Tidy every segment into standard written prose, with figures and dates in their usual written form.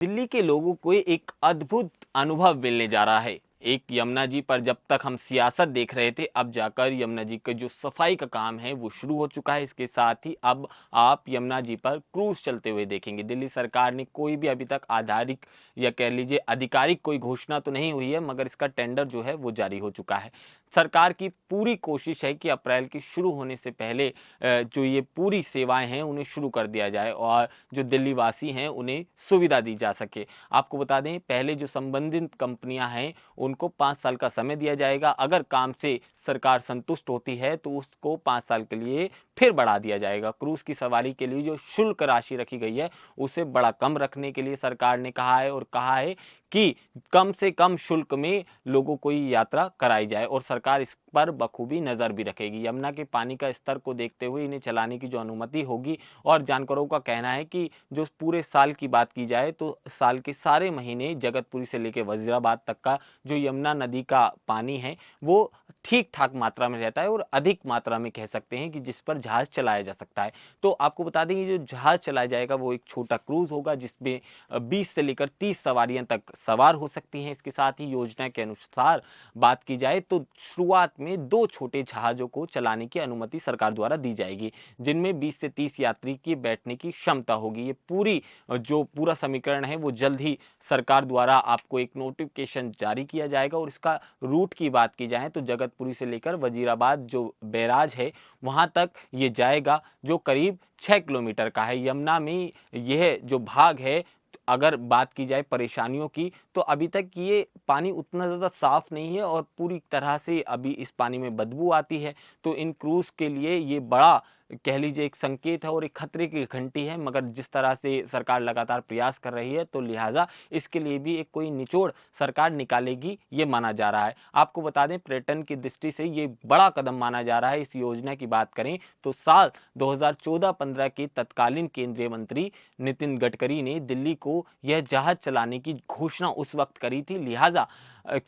दिल्ली के लोगों को एक अद्भुत अनुभव मिलने जा रहा है। एक यमुना जी पर जब तक हम सियासत देख रहे थे, अब जाकर यमुना जी का जो सफाई का काम है वो शुरू हो चुका है। इसके साथ ही अब आप यमुना जी पर क्रूज चलते हुए देखेंगे। दिल्ली सरकार ने कोई भी अभी तक आधारिक या कह लीजिए आधिकारिक कोई घोषणा तो नहीं हुई है, मगर इसका टेंडर जो है वो जारी हो चुका है। सरकार की पूरी कोशिश है कि अप्रैल के शुरू होने से पहले जो ये पूरी सेवाएं हैं उन्हें शुरू कर दिया जाए और जो दिल्ली वासी हैं उन्हें सुविधा दी जा सके। आपको बता दें, पहले जो संबंधित कंपनियां हैं उनको 5 साल का समय दिया जाएगा। अगर काम से सरकार संतुष्ट होती है तो उसको 5 साल के लिए फिर बढ़ा दिया जाएगा। क्रूज की सवारी के लिए जो शुल्क राशि रखी गई है उसे बड़ा कम रखने के लिए सरकार ने कहा है और कहा है कि कम से कम शुल्क में लोगों को ये यात्रा कराई जाए और सरकार इस पर बखूबी नजर भी रखेगी। यमुना के पानी का स्तर को देखते हुए इन्हें चलाने की जो अनुमति होगी, और जानकारों का कहना है कि जो पूरे साल की बात की जाए तो साल के सारे महीने जगतपुरी से लेकर वजीराबाद तक का जो यमुना नदी का पानी है वो ठीक ठाक मात्रा में रहता है और अधिक मात्रा में कह सकते हैं कि जिस पर जहाज चलाया जा सकता है। तो आपको बता दें, ये जो जहाज चलाया जाएगा वो एक छोटा क्रूज होगा जिसमें 20 से लेकर 30 सवारियां तक सवार हो सकती हैं। इसके साथ ही योजना के अनुसार बात की जाए तो शुरुआत में 2 छोटे जहाजों को चलाने की अनुमति सरकार द्वारा दी जाएगी, जिनमें 20 से 30 यात्री की बैठने की क्षमता होगी। ये पूरा समीकरण है वो जल्द ही सरकार द्वारा आपको एक नोटिफिकेशन जारी किया जाएगा। और इसका रूट की बात की जाए तो जगतपुरी से लेकर वजीराबाद जो बैराज है वहां तक ये जाएगा, जो करीब 6 किलोमीटर का है। यमुना में यह जो भाग है, अगर बात की जाए परेशानियों की, तो अभी तक ये पानी उतना ज़्यादा साफ नहीं है और पूरी तरह से अभी इस पानी में बदबू आती है। तो इन क्रूज़ के लिए ये बड़ा कह लीजिए एक संकेत है और एक खतरे की घंटी है, मगर जिस तरह से सरकार लगातार प्रयास कर रही है तो लिहाजा इसके लिए भी एक कोई निचोड़ सरकार निकालेगी, ये माना जा रहा है। आपको बता दें, पर्यटन की दृष्टि से ये बड़ा कदम माना जा रहा है। इस योजना की बात करें तो साल 2014-15 के तत्कालीन केंद्रीय मंत्री नितिन गडकरी ने दिल्ली को यह जहाज चलाने की घोषणा उस वक्त करी थी। लिहाजा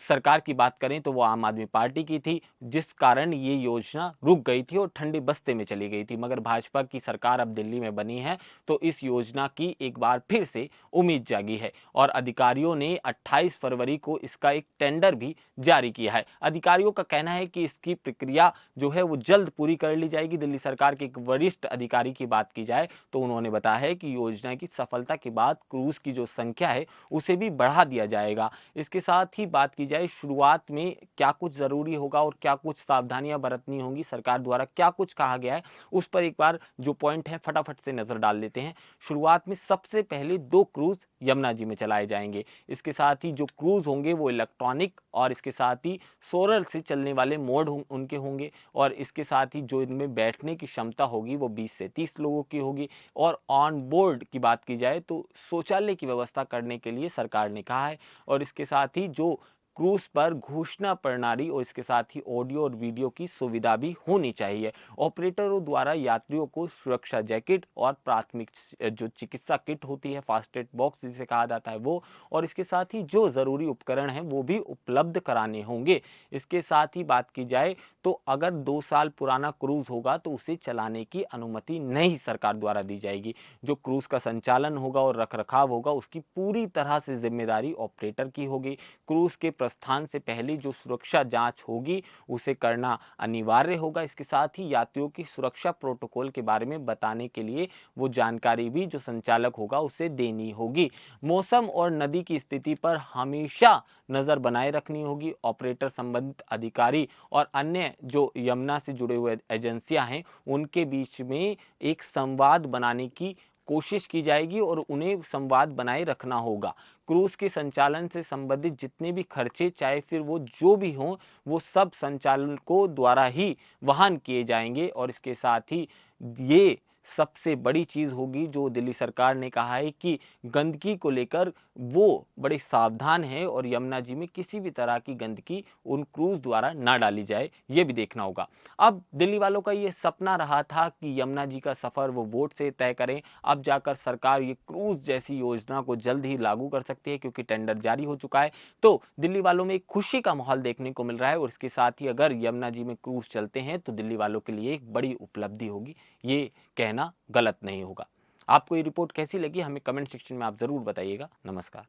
सरकार की बात करें तो वो आम आदमी पार्टी की थी, जिस कारण ये योजना रुक गई थी और ठंडे बस्ते में चली गई थी। मगर भाजपा की सरकार अब दिल्ली में बनी है तो इस योजना की एक बार फिर से उम्मीद जागी है और अधिकारियों ने 28 फरवरी को इसका एक टेंडर भी जारी किया है। अधिकारियों का कहना है कि इसकी प्रक्रिया जो है वो जल्द पूरी कर ली जाएगी। दिल्ली सरकार के एक वरिष्ठ अधिकारी की बात की जाए तो उन्होंने बताया है कि योजना की सफलता के बाद क्रूज की जो संख्या है उसे भी बढ़ा दिया जाएगा। इसके साथ ही बात की जाए शुरुआत में क्या कुछ जरूरी होगा और क्या कुछ सावधानियां बरतनी होंगी, सरकार द्वारा क्या कुछ कहा गया है, उस पर एक बार जो पॉइंट है फटाफट से नजर डाल लेते हैं। शुरुआत में सबसे पहले 2 क्रूज यमुना जी में चलाए जाएंगे। इसके साथ ही जो क्रूज होंगे वो इलेक्ट्रॉनिक और इसके साथ ही सोलर से चलने वाले मोड उनके होंगे और इसके साथ ही जो इनमें बैठने की क्षमता होगी वो 20 से 30 लोगों की होगी। और ऑन बोर्ड की बात की जाए तो शौचालय की व्यवस्था करने के लिए सरकार ने कहा है। और इसके साथ ही जो क्रूज पर घोषणा प्रणाली और इसके साथ ही ऑडियो और वीडियो की सुविधा भी होनी चाहिए। ऑपरेटरों द्वारा यात्रियों को सुरक्षा जैकेट और प्राथमिक जो चिकित्सा किट होती है, फास्ट एड बॉक्स जिसे कहा जाता है वो, और इसके साथ ही जो जरूरी उपकरण है वो भी उपलब्ध कराने होंगे। इसके साथ ही बात की जाए तो अगर 2 साल पुराना क्रूज होगा तो उसे चलाने की अनुमति नहीं सरकार द्वारा दी जाएगी। जो क्रूज का संचालन होगा और रखरखाव होगा उसकी पूरी तरह से जिम्मेदारी ऑपरेटर की होगी। क्रूज के प्रस्थान से पहले जो सुरक्षा जांच होगी उसे करना अनिवार्य होगा। इसके साथ ही यात्रियों की सुरक्षा प्रोटोकॉल के बारे में बताने के लिए वो जानकारी भी जो संचालक होगा उसे देनी होगी। मौसम और नदी की स्थिति पर हमेशा नजर बनाए रखनी होगी। ऑपरेटर, संबंधित अधिकारी और अन्य जो यमुना से जुड़े हुए एजेंसियां हैं उनके बीच में एक संवाद बनाने की कोशिश की जाएगी और उन्हें संवाद बनाए रखना होगा। क्रूज के संचालन से संबंधित जितने भी खर्चे, चाहे फिर वो जो भी हों, वो सब संचालकों द्वारा ही वहन किए जाएंगे। और इसके साथ ही ये सबसे बड़ी चीज होगी जो दिल्ली सरकार ने कहा है कि गंदगी को लेकर वो बड़े सावधान है और यमुना जी में किसी भी तरह की गंदगी उन क्रूज द्वारा ना डाली जाए, ये भी देखना होगा। अब दिल्ली वालों का ये सपना रहा था कि यमुना जी का सफर वो वोट से तय करें। अब जाकर सरकार ये क्रूज जैसी योजना को जल्द ही लागू कर सकती है क्योंकि टेंडर जारी हो चुका है। तो दिल्ली वालों में एक खुशी का माहौल देखने को मिल रहा है और इसके साथ ही अगर यमुना जी में क्रूज चलते हैं तो दिल्ली वालों के लिए एक बड़ी उपलब्धि होगी, ये कहना गलत नहीं होगा। आपको ये रिपोर्ट कैसी लगी हमें कमेंट सेक्शन में आप ज़रूर बताइएगा। नमस्कार।